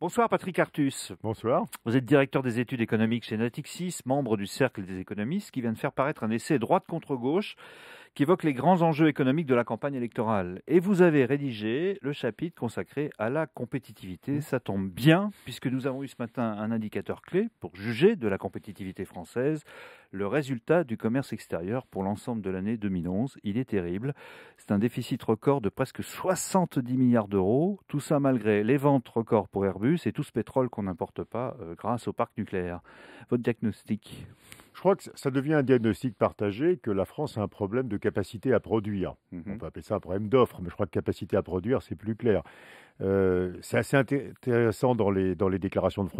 Bonsoir Patrick Artus. Bonsoir. Vous êtes directeur des études économiques chez Natixis, membre du Cercle des économistes, qui vient de faire paraître un essai droite contre gauche qui évoque les grands enjeux économiques de la campagne électorale. Et vous avez rédigé le chapitre consacré à la compétitivité. Ça tombe bien, puisque nous avons eu ce matin un indicateur clé pour juger de la compétitivité française, le résultat du commerce extérieur pour l'ensemble de l'année 2011. Il est terrible. C'est un déficit record de presque 70 milliards d'euros. Tout ça malgré les ventes records pour Airbus et tout ce pétrole qu'on n'importe pas grâce au parc nucléaire. Votre diagnostic ? Je crois que ça devient un diagnostic partagé que la France a un problème de capacité à produire. On peut appeler ça un problème d'offre, mais je crois que capacité à produire, c'est plus clair. C'est assez intéressant dans les déclarations de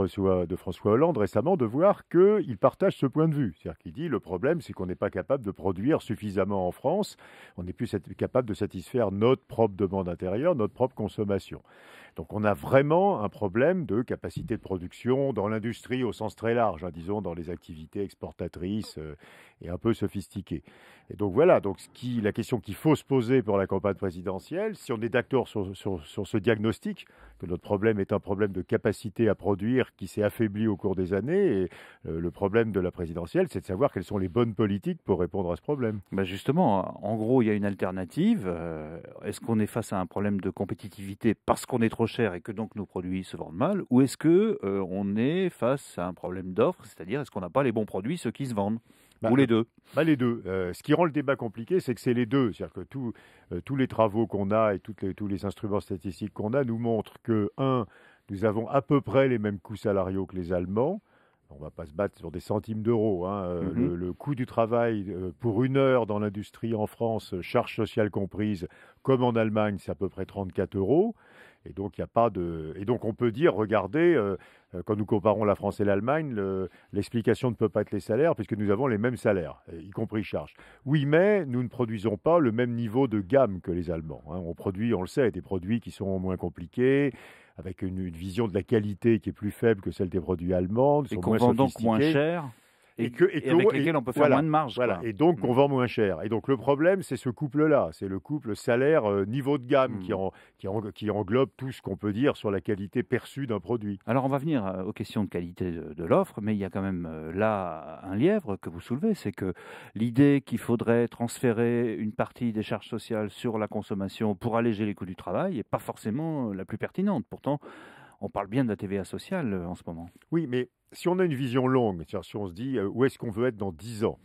François Hollande récemment de voir qu'il partage ce point de vue. C'est-à-dire qu'il dit le problème, c'est qu'on n'est pas capable de produire suffisamment en France. On n'est plus capable de satisfaire notre propre demande intérieure, notre propre consommation. Donc on a vraiment un problème de capacité de production dans l'industrie au sens très large, disons dans les activités exportatrices et un peu sophistiquées. Et donc voilà, la question qu'il faut se poser pour la campagne présidentielle, si on est d'accord sur ce diagnostic, que notre problème est un problème de capacité à produire qui s'est affaibli au cours des années, et le problème de la présidentielle, c'est de savoir quelles sont les bonnes politiques pour répondre à ce problème. Ben justement, en gros, il y a une alternative. Est-ce qu'on est face à un problème de compétitivité parce qu'on est trop cher et que donc nos produits se vendent mal, ou est-ce que on est face à un problème d'offre, c'est-à-dire est-ce qu'on n'a pas les bons produits, ceux qui se vendent, ou les deux? Les deux. Ce qui rend le débat compliqué, c'est que c'est les deux. C'est-à-dire que tous les travaux qu'on a et tous les instruments statistiques qu'on a nous montrent que, nous avons à peu près les mêmes coûts salariaux que les Allemands. On ne va pas se battre sur des centimes d'euros. Le coût du travail pour une heure dans l'industrie en France, charges sociales comprises, comme en Allemagne, c'est à peu près 34 euros. Et donc, on peut dire, regardez, quand nous comparons la France et l'Allemagne, l'explication ne peut pas être les salaires, puisque nous avons les mêmes salaires, y compris charges. Oui, mais nous ne produisons pas le même niveau de gamme que les Allemands. On produit, on le sait, des produits qui sont moins compliqués, avec une vision de la qualité qui est plus faible que celle des produits allemands. Et qu'on vend donc moins cher. Et avec lesquels on peut faire moins de marge. Voilà. Et donc, on vend moins cher. Et donc, le problème, c'est ce couple-là. C'est le couple salaire-niveau de gamme qui englobe tout ce qu'on peut dire sur la qualité perçue d'un produit. Alors, on va venir aux questions de qualité de l'offre, mais il y a quand même là un lièvre que vous soulevez, c'est que l'idée qu'il faudrait transférer une partie des charges sociales sur la consommation pour alléger les coûts du travail n'est pas forcément la plus pertinente. Pourtant, on parle bien de la TVA sociale en ce moment. Oui, mais si on a une vision longue, c'est-à-dire si on se dit où est-ce qu'on veut être dans 10 ans,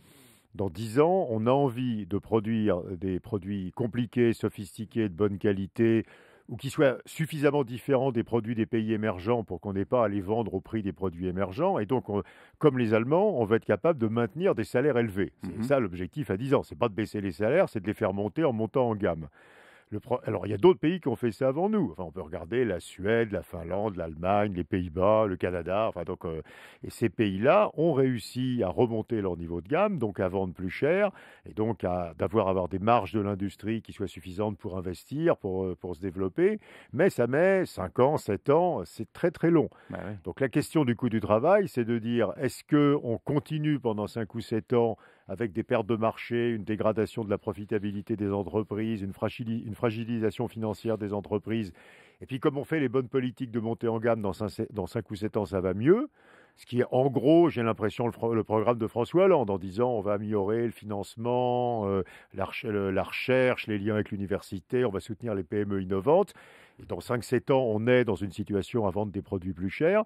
dans 10 ans, on a envie de produire des produits compliqués, sophistiqués, de bonne qualité, ou qui soient suffisamment différents des produits des pays émergents pour qu'on n'ait pas à les vendre au prix des produits émergents. Et donc, comme les Allemands, on va être capable de maintenir des salaires élevés. C'est ça l'objectif à 10 ans. Ce n'est pas de baisser les salaires, c'est de les faire monter en montant en gamme. Alors, il y a d'autres pays qui ont fait ça avant nous. Enfin, on peut regarder la Suède, la Finlande, l'Allemagne, les Pays-Bas, le Canada. Et ces pays-là ont réussi à remonter leur niveau de gamme, donc à vendre plus cher, et donc à avoir des marges de l'industrie qui soient suffisantes pour investir, pour se développer. Mais ça met 5 ans, 7 ans, c'est très très long. Bah oui. Donc la question du coût du travail, c'est de dire, est-ce qu'on continue pendant 5 ou 7 ans avec des pertes de marché, une dégradation de la profitabilité des entreprises, une fragilisation financière des entreprises. Et puis, comme on fait les bonnes politiques de montée en gamme dans 5 ou 7 ans, ça va mieux. Ce qui est, en gros, j'ai l'impression, le programme de François Hollande, en disant on va améliorer le financement, la recherche, les liens avec l'université, on va soutenir les PME innovantes. Et dans 5-7 ans, on est dans une situation à vendre des produits plus chers.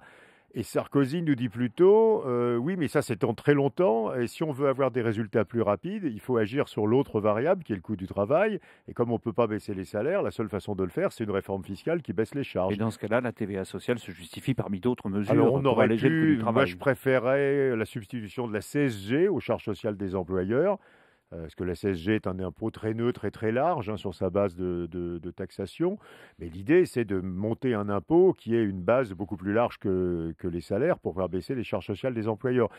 Et Sarkozy nous dit plutôt, oui, mais ça, c'est en très longtemps. Et si on veut avoir des résultats plus rapides, il faut agir sur l'autre variable, qui est le coût du travail. Et comme on ne peut pas baisser les salaires, la seule façon de le faire, c'est une réforme fiscale qui baisse les charges. Et dans ce cas-là, la TVA sociale se justifie parmi d'autres mesures pour alléger le coût du travail. Moi, je préférais la substitution de la CSG aux charges sociales des employeurs. Parce que la CSG est un impôt très neutre et très large sur sa base de taxation. Mais l'idée, c'est de monter un impôt qui ait une base beaucoup plus large que les salaires pour pouvoir baisser les charges sociales des employeurs.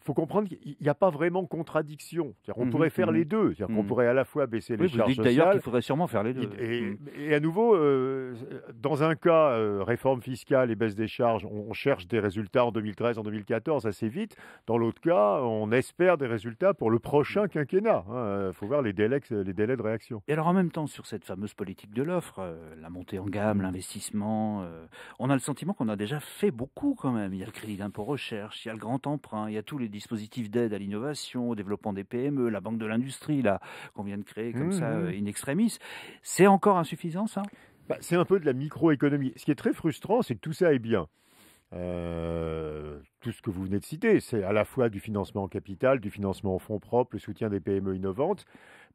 Il faut comprendre qu'il n'y a pas vraiment contradiction. On pourrait faire les deux. On pourrait à la fois baisser les charges sociales. Vous dites d'ailleurs qu'il faudrait sûrement faire les deux. Et à nouveau, dans un cas, réforme fiscale et baisse des charges, on cherche des résultats en 2013, en 2014 assez vite. Dans l'autre cas, on espère des résultats pour le prochain quinquennat. pas. Il faut voir les délais de réaction. Et alors en même temps, sur cette fameuse politique de l'offre, la montée en gamme, l'investissement, on a le sentiment qu'on a déjà fait beaucoup quand même. Il y a le crédit d'impôt recherche, il y a le grand emprunt, il y a tous les dispositifs d'aide à l'innovation, au développement des PME, la banque de l'industrie là qu'on vient de créer comme ça in extremis. C'est encore insuffisant ça? C'est un peu de la microéconomie. Ce qui est très frustrant, c'est que tout ça est bien. Tout ce que vous venez de citer, c'est à la fois du financement en capital, du financement en fonds propres, le soutien des PME innovantes.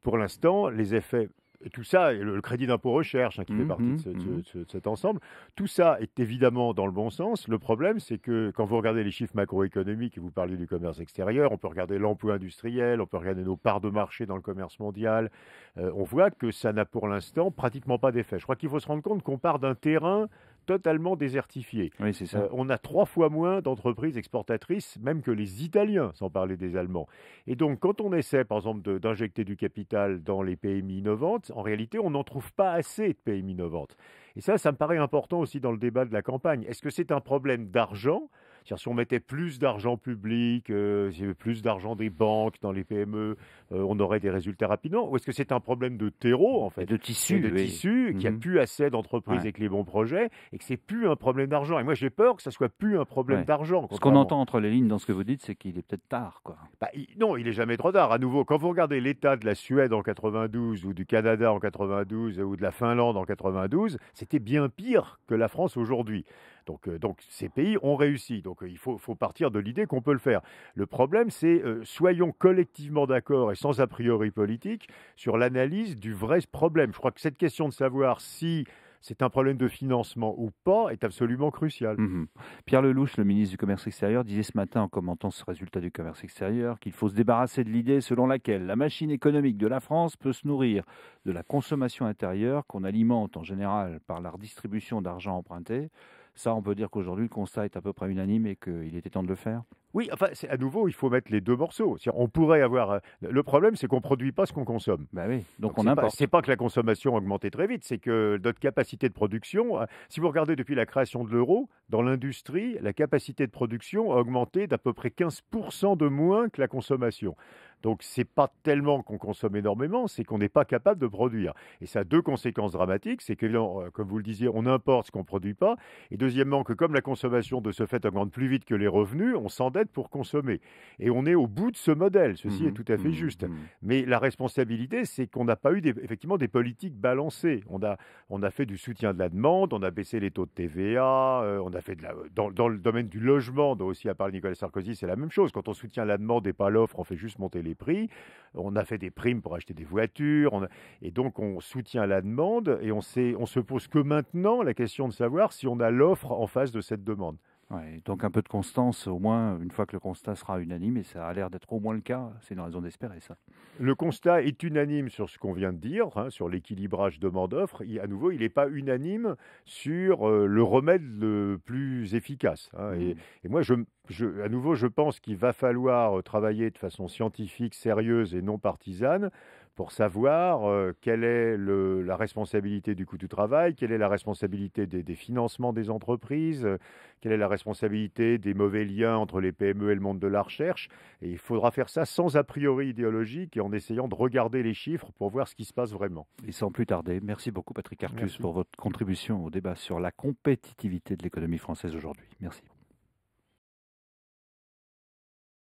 Pour l'instant, les effets, et tout ça, et le crédit d'impôt recherche qui fait partie de cet ensemble, tout ça est évidemment dans le bon sens. Le problème, c'est que quand vous regardez les chiffres macroéconomiques et vous parlez du commerce extérieur, on peut regarder l'emploi industriel, on peut regarder nos parts de marché dans le commerce mondial, on voit que ça n'a pour l'instant pratiquement pas d'effet. Je crois qu'il faut se rendre compte qu'on part d'un terrain totalement désertifié. Oui, c'est ça. On a 3 fois moins d'entreprises exportatrices, même que les Italiens, sans parler des Allemands. Et donc, quand on essaie, par exemple, d'injecter du capital dans les PMI innovantes, en réalité, on n'en trouve pas assez de PMI innovantes. Et ça me paraît important aussi dans le débat de la campagne. Est-ce que c'est un problème d'argent ? C'est-à-dire, si on mettait plus d'argent public, plus d'argent des banques dans les PME, on aurait des résultats rapidement. Ou est-ce que c'est un problème de terreau, en fait, et de tissu, qu'il n'y a plus assez d'entreprises avec les bons projets, et que c'est plus un problème d'argent. Et moi, j'ai peur que ça soit plus un problème d'argent. Ce qu'on entend entre les lignes dans ce que vous dites, c'est qu'il est peut-être tard, quoi. Non, il est jamais trop tard. À nouveau, quand vous regardez l'état de la Suède en 92, ou du Canada en 92, ou de la Finlande en 92, c'était bien pire que la France aujourd'hui. Donc ces pays ont réussi. Donc il faut partir de l'idée qu'on peut le faire. Le problème, c'est soyons collectivement d'accord et sans a priori politique sur l'analyse du vrai problème. Je crois que cette question de savoir si c'est un problème de financement ou pas est absolument crucial. Pierre Lellouche, le ministre du Commerce extérieur, disait ce matin en commentant ce résultat du commerce extérieur qu'il faut se débarrasser de l'idée selon laquelle la machine économique de la France peut se nourrir de la consommation intérieure qu'on alimente en général par la redistribution d'argent emprunté. Ça, on peut dire qu'aujourd'hui, le constat est à peu près unanime et qu'il était temps de le faire. Oui, enfin, à nouveau, il faut mettre les deux morceaux. On pourrait avoir... Le problème, c'est qu'on ne produit pas ce qu'on consomme. Oui, donc on importe. C'est pas que la consommation a augmenté très vite, c'est que notre capacité de production... Si vous regardez depuis la création de l'euro, dans l'industrie, la capacité de production a augmenté d'à peu près 15% de moins que la consommation. Donc, ce n'est pas tellement qu'on consomme énormément, c'est qu'on n'est pas capable de produire. Et ça a deux conséquences dramatiques. C'est que, comme vous le disiez, on importe ce qu'on ne produit pas. Et deuxièmement, que comme la consommation de ce fait augmente plus vite que les revenus, on s'endette pour consommer. Et on est au bout de ce modèle. Ceci est tout à fait juste. Mais la responsabilité, c'est qu'on n'a pas eu effectivement des politiques balancées. On a fait du soutien de la demande, on a baissé les taux de TVA, on a fait dans le domaine du logement, dont aussi a parlé Nicolas Sarkozy, c'est la même chose. Quand on soutient la demande et pas l'offre, on fait juste monter les prix. On a fait des primes pour acheter des voitures. Et donc, on soutient la demande et on se pose que maintenant la question de savoir si on a l'offre en face de cette demande. Ouais, donc un peu de constance, au moins, une fois que le constat sera unanime, et ça a l'air d'être au moins le cas, c'est une raison d'espérer ça. Le constat est unanime sur ce qu'on vient de dire, sur l'équilibrage demande-offre. À nouveau, il n'est pas unanime sur le remède le plus efficace. Et moi, à nouveau, je pense qu'il va falloir travailler de façon scientifique, sérieuse et non partisane pour savoir quelle est la responsabilité du coût du travail, quelle est la responsabilité des financements des entreprises, quelle est la responsabilité des mauvais liens entre les PME et le monde de la recherche. Et il faudra faire ça sans a priori idéologique et en essayant de regarder les chiffres pour voir ce qui se passe vraiment. Et sans plus tarder, merci beaucoup Patrick Artus pour votre contribution au débat sur la compétitivité de l'économie française aujourd'hui. Merci.